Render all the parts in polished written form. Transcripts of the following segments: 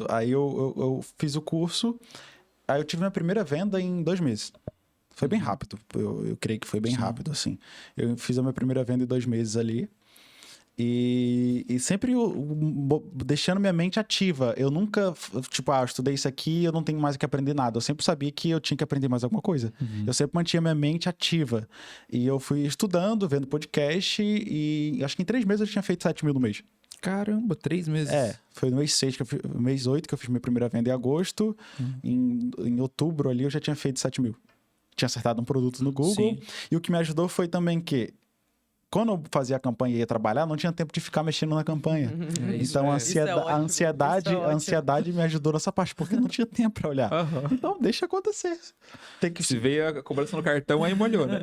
Aí eu fiz o curso, aí eu tive minha primeira venda em 2 meses. Foi bem rápido, eu creio que foi bem rápido, assim. Eu fiz a minha primeira venda em 2 meses ali. E sempre deixando minha mente ativa. Eu nunca, tipo, eu estudei isso aqui, eu não tenho mais o que aprender nada. Eu sempre sabia que eu tinha que aprender mais alguma coisa. Eu sempre mantinha minha mente ativa. E eu fui estudando, vendo podcast, e acho que em 3 meses eu tinha feito 7 mil no mês. Caramba, 3 meses. Foi no mês 6, mês 8 que eu fiz minha primeira venda em agosto. Em outubro ali eu já tinha feito 7 mil. Tinha acertado um produto no Google. Sim. E o que me ajudou foi também que, quando eu fazia a campanha e ia trabalhar, não tinha tempo de ficar mexendo na campanha. Então, a ansiedade me ajudou nessa parte, porque não tinha tempo para olhar. Então, deixa acontecer. Tem que... Se veio a cobrança no cartão, aí molhou, né?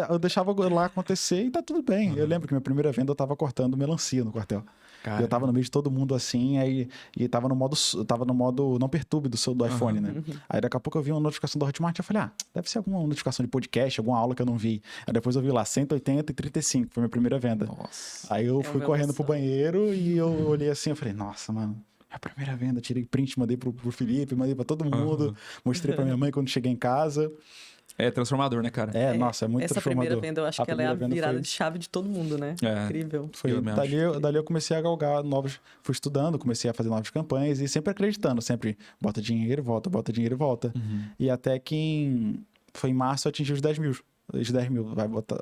Eu deixava lá acontecer e tá tudo bem. Eu lembro que minha primeira venda eu tava cortando melancia no quartel. Eu tava no meio de todo mundo assim, e tava no modo não perturbe do iPhone, né? Aí daqui a pouco eu vi uma notificação do Hotmart e eu falei, deve ser alguma notificação de podcast, alguma aula que eu não vi. Aí depois eu vi lá, 180 e 35, foi minha primeira venda. Nossa. Aí eu fui correndo pro banheiro e eu olhei assim, eu falei, nossa, mano, minha primeira venda, tirei print, mandei pro Felipe, mandei pra todo mundo, mostrei pra minha mãe quando cheguei em casa. É transformador, né, cara? Nossa, é muito transformador. Essa primeira venda, eu acho que ela é a virada de chave de todo mundo, né? Incrível. Dali eu comecei a galgar fui estudando, comecei a fazer novas campanhas e sempre acreditando, sempre bota dinheiro, volta. E até que foi em março eu atingi os 10 mil. Os 10 mil, vai botar,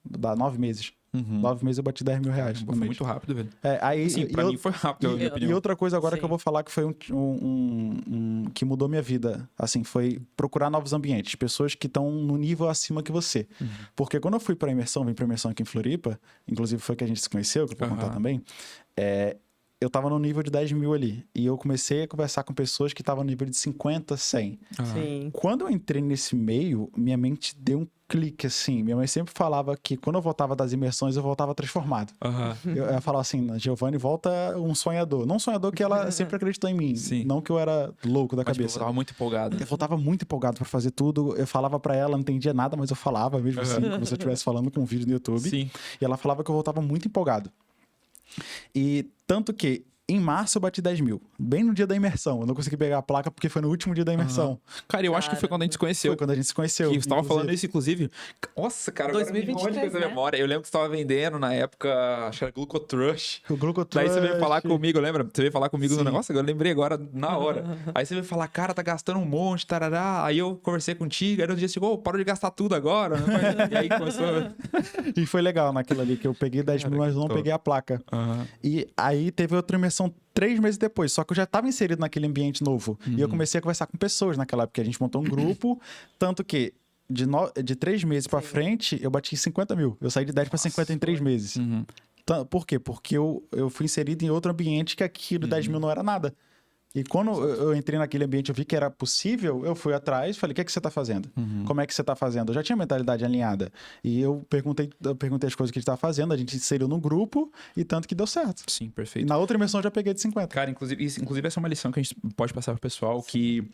dá 9 meses. 9 meses eu bati 10 mil reais. Foi muito rápido, velho. Aí, sim, pra mim foi rápido, na minha opinião. E outra coisa agora que eu vou falar que foi que mudou minha vida, assim, foi procurar novos ambientes, pessoas que estão no nível acima que você. Porque quando eu fui pra imersão, vim pra imersão aqui em Floripa, inclusive foi que a gente se conheceu, que eu vou contar também, eu tava no nível de 10 mil ali. E eu comecei a conversar com pessoas que estavam no nível de 50, 100. Sim. Quando eu entrei nesse meio, minha mente deu um clique, assim. Minha mãe sempre falava que quando eu voltava das imersões, eu voltava transformado. Eu falava assim, Giovanni volta um sonhador. Não um sonhador que ela sempre acreditou em mim. Sim. Não que eu era louco da cabeça. Eu voltava muito empolgado. Eu voltava muito empolgado pra fazer tudo. Eu falava pra ela, não entendia nada, mas eu falava mesmo assim, como se eu estivesse falando com um vídeo no YouTube. Sim. E ela falava que eu voltava muito empolgado. E tanto que em março eu bati 10 mil. Bem no dia da imersão. Eu não consegui pegar a placa porque foi no último dia da imersão. Cara, eu acho que foi quando a gente se conheceu. Foi quando a gente se conheceu. Que você tava falando isso, inclusive. Nossa, cara, agora 2023, coisa na memória. Eu lembro que você tava vendendo na época, acho que era Glucotrush. O Glucotrush. Daí você veio falar comigo, lembra? Você veio falar comigo no negócio, eu lembrei agora, na hora. Aí você veio falar, cara, tá gastando um monte, tarará. Aí eu conversei contigo, aí no dia chegou, parou de gastar tudo agora. E aí começou... E foi legal naquilo ali, que eu peguei 10 mil, mas não peguei a placa. E aí teve outra imersão 3 meses depois, só que eu já estava inserido naquele ambiente novo. E eu comecei a conversar com pessoas naquela época. A gente montou um grupo, tanto que de 3 meses para frente, eu bati 50 mil. Eu saí de 10 para 50 em 3 meses. Por quê? Porque eu fui inserido em outro ambiente que aquilo, 10 mil não era nada. E quando eu entrei naquele ambiente, eu vi que era possível, eu fui atrás, falei, o que é que você está fazendo? Como é que você está fazendo? Eu já tinha mentalidade alinhada. E eu perguntei as coisas que ele estava fazendo, a gente se inseriu no grupo e tanto que deu certo. Sim, perfeito. E na outra imersão eu já peguei de 50. Cara, inclusive essa é uma lição que a gente pode passar pro pessoal, que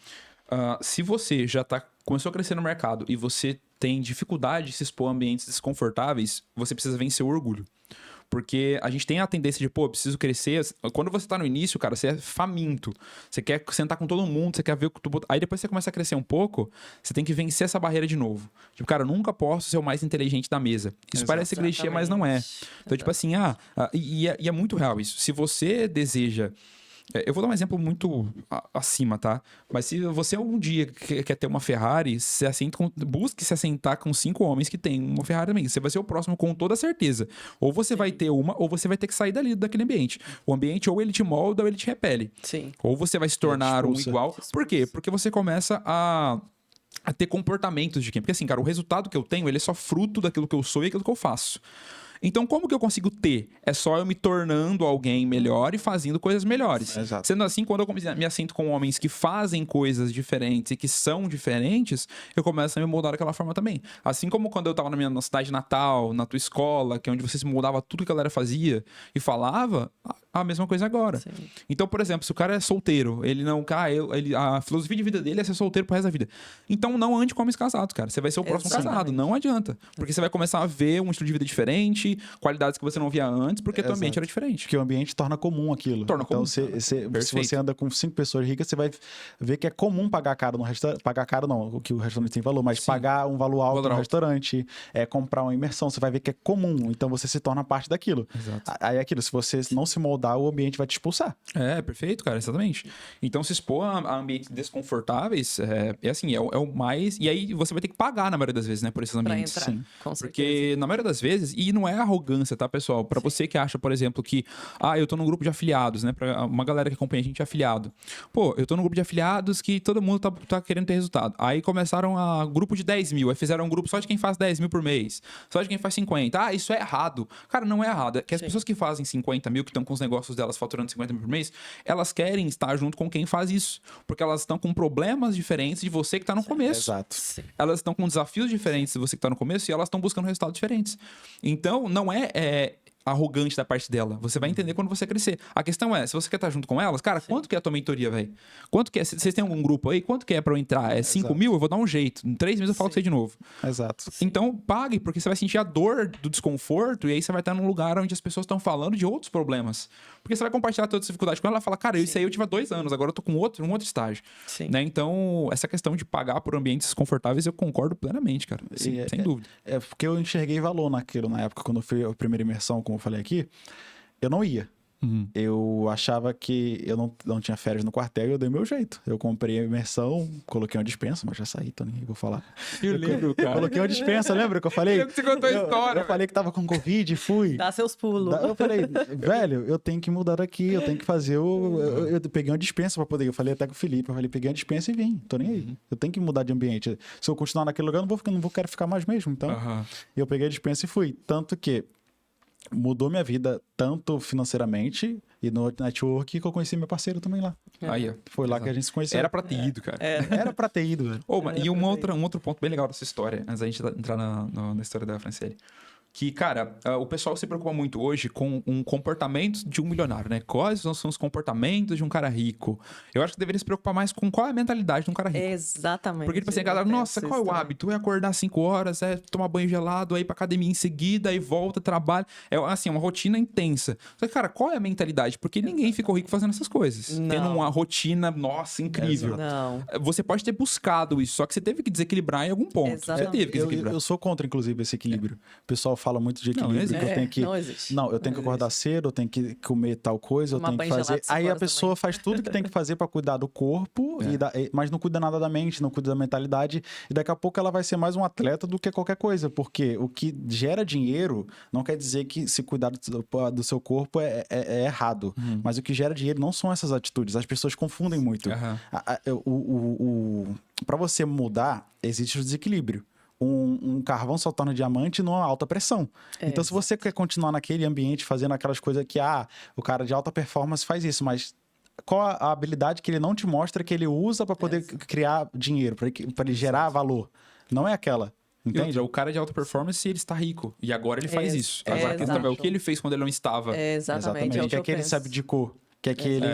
se você já começou a crescer no mercado e você tem dificuldade de se expor a ambientes desconfortáveis, você precisa vencer o orgulho. Porque a gente tem a tendência de, preciso crescer. Quando você tá no início, cara, você é faminto. Você quer sentar com todo mundo, você quer ver o que tu... Aí depois você começa a crescer um pouco, você tem que vencer essa barreira de novo. Tipo, cara, eu nunca posso ser o mais inteligente da mesa. Isso parece clichê, mas não é. Então, tipo assim, e é muito real isso. Se você deseja... Eu vou dar um exemplo muito acima, tá? Mas se você algum dia quer ter uma Ferrari, busque se assentar com 5 homens que têm uma Ferrari também. Você vai ser o próximo com toda certeza. Ou você vai ter uma, ou você vai ter que sair daquele ambiente. O ambiente ou ele te molda ou ele te repele. Sim. Ou você vai se tornar um igual. Por quê? Porque você começa a ter comportamentos de quem? Porque assim, cara, o resultado que eu tenho, ele é só fruto daquilo que eu sou e aquilo que eu faço. Então, como que eu consigo ter? É só eu me tornando alguém melhor e fazendo coisas melhores. Exato. Sendo assim, quando eu me assento com homens que fazem coisas diferentes e que são diferentes, eu começo a me moldar daquela forma também. Assim como quando eu tava na minha cidade natal, na tua escola, que é onde você se moldava tudo que a galera fazia e falava, a mesma coisa agora. Sim. Então, por exemplo, se o cara é solteiro, ele não... a filosofia de vida dele é ser solteiro pro resto da vida. Então, não ande com homens casados, cara. Você vai ser o próximo casado. Não adianta. Porque você vai começar a ver um estilo de vida diferente, qualidades que você não via antes, porque teu ambiente era diferente. Porque o ambiente torna comum aquilo. Torna comum. Se você anda com 5 pessoas ricas, você vai ver que é comum pagar caro no restaurante. Pagar caro não, o que o restaurante tem valor, mas pagar um valor alto no restaurante, comprar uma imersão, você vai ver que é comum. Então, você se torna parte daquilo. Exato. Aí é aquilo, se você não se moldar, o ambiente vai te expulsar. Perfeito, cara, exatamente. Então, se expor a ambientes desconfortáveis assim, é o mais... E aí, você vai ter que pagar, na maioria das vezes, né, por esses ambientes. Pra entrar, sim. Com certeza. Porque, na maioria das vezes, e não é arrogância, tá, pessoal? Pra você que acha, por exemplo, que, eu tô num grupo de afiliados, né, pra uma galera que acompanha a gente afiliado. Pô, eu tô num grupo de afiliados que todo mundo tá querendo ter resultado. Aí começaram a grupo de 10 mil, aí fizeram um grupo só de quem faz 10 mil por mês, só de quem faz 50. Isso é errado. Cara, não é errado. É que as pessoas que fazem 50 mil, que estão com os negócios delas faturando 50 mil por mês, elas querem estar junto com quem faz isso. Porque elas estão com problemas diferentes de você que tá no começo. Exato. Elas estão com desafios diferentes de você que tá no começo e elas estão buscando resultados diferentes. Então, não é arrogante da parte dela. Você vai entender quando você crescer. A questão é, se você quer estar junto com elas, cara, quanto que é a tua mentoria, velho? Quanto que é? Vocês têm algum grupo aí? Quanto que é pra eu entrar? É 5 mil? Eu vou dar um jeito. Em 3 meses eu falo com você de novo. Exato. Então, pague, porque você vai sentir a dor do desconforto e aí você vai estar num lugar onde as pessoas estão falando de outros problemas. Porque você vai compartilhar toda essa dificuldade com ela e fala, cara, isso aí eu tive há 2 anos, agora eu tô com um outro estágio. Né? Então, essa questão de pagar por ambientes desconfortáveis, eu concordo plenamente, cara. Sim, sem dúvida. É porque eu enxerguei valor naquilo na época, quando eu fui a primeira imersão, como eu falei aqui. Eu não ia. Eu achava que eu não tinha férias no quartel e eu dei meu jeito. Eu comprei a imersão, coloquei uma dispensa, mas já saí, tô nem aí, vou falar. Eu lembro, cara. Coloquei uma dispensa, lembra que eu falei? Eu lembro que você contou a história. Eu falei que tava com Covid e fui. Dá seus pulos. Eu falei, velho, eu tenho que mudar daqui, eu tenho que fazer eu peguei uma dispensa pra poder. Eu falei até com o Felipe, peguei uma dispensa e vim, tô nem aí. Eu tenho que mudar de ambiente. Se eu continuar naquele lugar, eu não vou querer ficar mais mesmo. Então, eu peguei a dispensa e fui. Tanto que mudou minha vida tanto financeiramente e no network que eu conheci meu parceiro também lá. Aí, foi lá que a gente se conheceu. Era pra ter ido, cara. Era pra ter ido, velho. E um outro ponto bem legal dessa história, antes da gente entrar na história da Franciele. Que, cara, o pessoal se preocupa muito hoje com um comportamento de um milionário, né? Quais são os comportamentos de um cara rico? Eu acho que deveria se preocupar mais com qual é a mentalidade de um cara rico. Exatamente. Porque, tipo assim, a galera, nossa, qual é o hábito? É acordar 5 horas, tomar banho gelado, aí ir pra academia em seguida, aí volta, trabalha. É, assim, uma rotina intensa. Só que, cara, qual é a mentalidade? Porque ninguém ficou rico fazendo essas coisas. Tendo uma rotina, nossa, incrível. Não. Você pode ter buscado isso, só que você teve que desequilibrar em algum ponto. Exatamente. Você teve que desequilibrar. Eu sou contra, inclusive, esse equilíbrio. O pessoal fala muito de equilíbrio, que eu tenho que... Não existe. Não, eu tenho que acordar cedo, eu tenho que comer tal coisa, eu tenho que fazer... Aí a pessoa faz tudo que tem que fazer pra cuidar do corpo, mas não cuida nada da mente, não cuida da mentalidade, e daqui a pouco ela vai ser mais um atleta do que qualquer coisa, porque o que gera dinheiro não quer dizer que se cuidar do seu corpo é errado, mas o que gera dinheiro não são essas atitudes, as pessoas confundem muito. Pra você mudar, existe o desequilíbrio. Um carvão só torna diamante numa alta pressão. Então, se você quer continuar naquele ambiente fazendo aquelas coisas que, o cara de alta performance faz isso, mas qual a habilidade que ele não te mostra que ele usa para poder criar dinheiro, para ele gerar valor? Não é aquela. Entende? O cara de alta performance, ele está rico. E agora ele faz isso. Agora a questão é o que ele fez quando ele não estava. Exatamente. É o que ele sabe de cor. Que é aquele...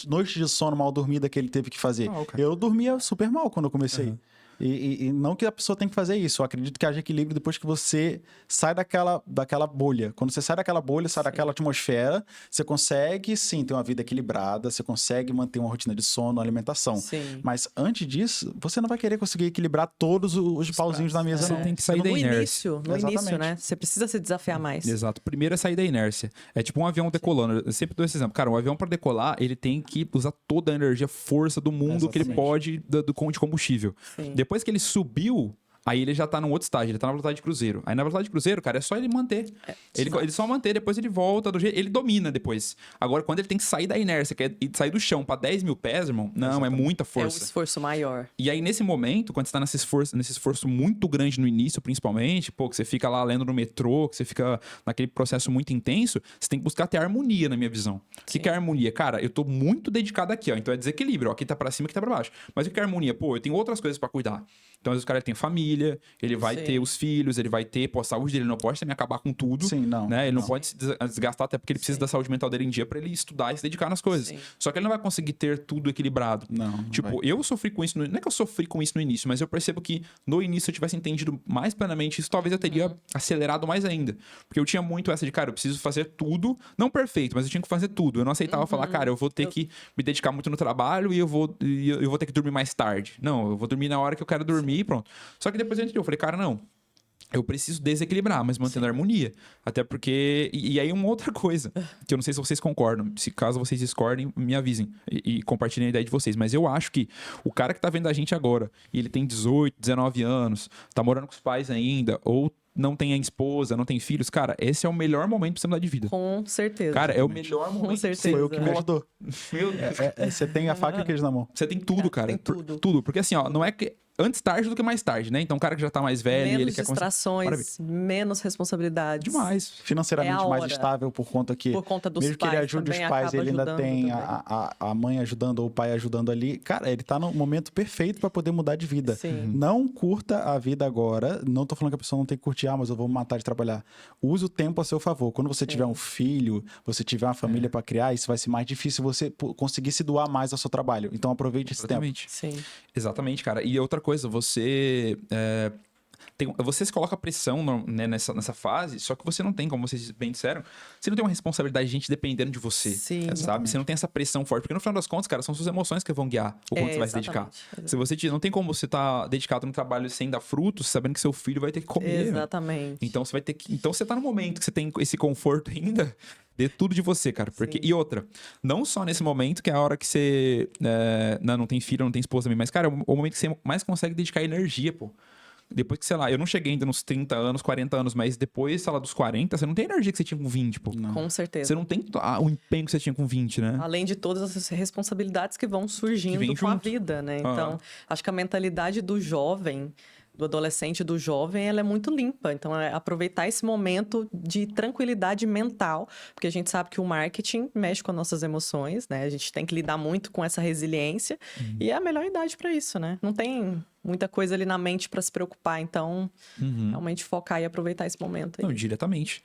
noite de sono mal dormida que ele teve que fazer. Eu dormia super mal quando eu comecei. E não que a pessoa tem que fazer isso. Eu acredito que haja equilíbrio depois que você sai daquela bolha. Quando você sai daquela bolha, sai daquela atmosfera, você consegue, sim, ter uma vida equilibrada, você consegue manter uma rotina de sono, alimentação. Sim. Mas antes disso, você não vai querer conseguir equilibrar todos os pauzinhos da mesa, não. Você tem que sair da inércia. No início, né? Você precisa se desafiar mais. Exato. Primeiro é sair da inércia. É tipo um avião decolando. Eu sempre dou esse exemplo. Cara, um avião para decolar, ele tem que usar toda a energia, força do mundo que ele pode de combustível. Sim. Depois que ele subiu, aí ele já tá num outro estágio, ele tá na velocidade de cruzeiro. Aí na velocidade de cruzeiro, cara, é só ele manter. Ele só manter, depois ele volta do jeito... Ele domina depois. Agora, quando ele tem que sair da inércia, que é sair do chão pra 10 mil pés, irmão, não, é muita força. É um esforço maior. E aí, nesse momento, quando você tá nesse esforço muito grande no início, principalmente, que você fica lá lendo no metrô, que você fica naquele processo muito intenso, você tem que buscar ter harmonia, na minha visão. O que é harmonia? Cara, eu tô muito dedicado aqui, ó. Então é desequilíbrio, ó. Aqui tá pra cima, aqui tá pra baixo. Mas o que é harmonia? Pô, eu tenho outras coisas pra cuidar. Então, às vezes o cara tem família, família, ele vai ter os filhos, ele vai ter, pô, a saúde dele não pode também acabar com tudo. Sim, não. Né? Ele não pode se desgastar, até porque ele precisa da saúde mental dele em dia pra ele estudar e se dedicar nas coisas. Sim. Só que ele não vai conseguir ter tudo equilibrado. Não tipo, eu sofri com isso, não é que eu sofri com isso no início, mas eu percebo que no início, se eu tivesse entendido mais plenamente isso, talvez eu teria acelerado mais ainda. Porque eu tinha muito essa de, cara, eu preciso fazer tudo, não perfeito, mas eu tinha que fazer tudo. Eu não aceitava falar, cara, eu vou ter que me dedicar muito no trabalho e eu vou ter que dormir mais tarde. Não, eu vou dormir na hora que eu quero dormir e pronto. Só que depois eu falei, cara, não. Eu preciso desequilibrar, mas mantendo a harmonia. Até porque... E aí uma outra coisa, que eu não sei se vocês concordam. Se caso vocês discordem, me avisem. E compartilhem a ideia de vocês. Mas eu acho que o cara que tá vendo a gente agora, e ele tem 18, 19 anos, tá morando com os pais ainda, ou não tem a esposa, não tem filhos, cara, esse é o melhor momento pra você mudar de vida. Com certeza. Cara, é o melhor momento. Com certeza. Foi eu que me ajudou. Você tem a faca e o queijo na mão. Você tem tudo, cara. Tem tudo. Tudo. Porque assim, ó, não é que... Antes tarde do que mais tarde, né? Então, o cara que já tá mais velho... Menos ele quer distrações, menos responsabilidades. Demais. Financeiramente mais estável por conta dos mesmo pais. Que ele ajude os pais, ele ainda tem a mãe ajudando ou o pai ajudando ali. Cara, ele tá no momento perfeito pra poder mudar de vida. Sim. Não curta a vida agora. Não tô falando que a pessoa não tem que curtir, mas eu vou me matar de trabalhar. Use o tempo a seu favor. Quando você tiver um filho, você tiver uma família pra criar, isso vai ser mais difícil você conseguir se doar mais ao seu trabalho. Então, aproveite esse tempo. Sim. Exatamente, cara. E outra coisa, você se coloca pressão né, nessa fase, só que você não tem, como vocês bem disseram, você não tem uma responsabilidade de gente dependendo de você. Sim, sabe? Você não tem essa pressão forte, porque no final das contas, cara, são suas emoções que vão guiar o quanto você vai se dedicar. Se você não tem como você estar dedicado no trabalho sem dar frutos, sabendo que seu filho vai ter que comer. Exatamente. Então você tá no momento que você tem esse conforto ainda. Dê tudo de você, cara. Porque... E outra, não só nesse momento, que é a hora que você não tem filho, não tem esposa também, mas, cara, é o momento que você mais consegue dedicar energia, pô. Depois que, sei lá, eu não cheguei ainda nos 30 anos, 40 anos, mas depois, sei lá, dos 40, você não tem a energia que você tinha com 20, pô. Não. Com certeza. Você não tem o empenho que você tinha com 20, né? Além de todas as responsabilidades que vão surgindo com a vida, né? Então, acho que a mentalidade do jovem... do adolescente e do jovem, ela é muito limpa. Então, é aproveitar esse momento de tranquilidade mental, porque a gente sabe que o marketing mexe com as nossas emoções, né? A gente tem que lidar muito com essa resiliência e é a melhor idade para isso, né? Não tem muita coisa ali na mente para se preocupar, então realmente focar e aproveitar esse momento aí. Não, diretamente.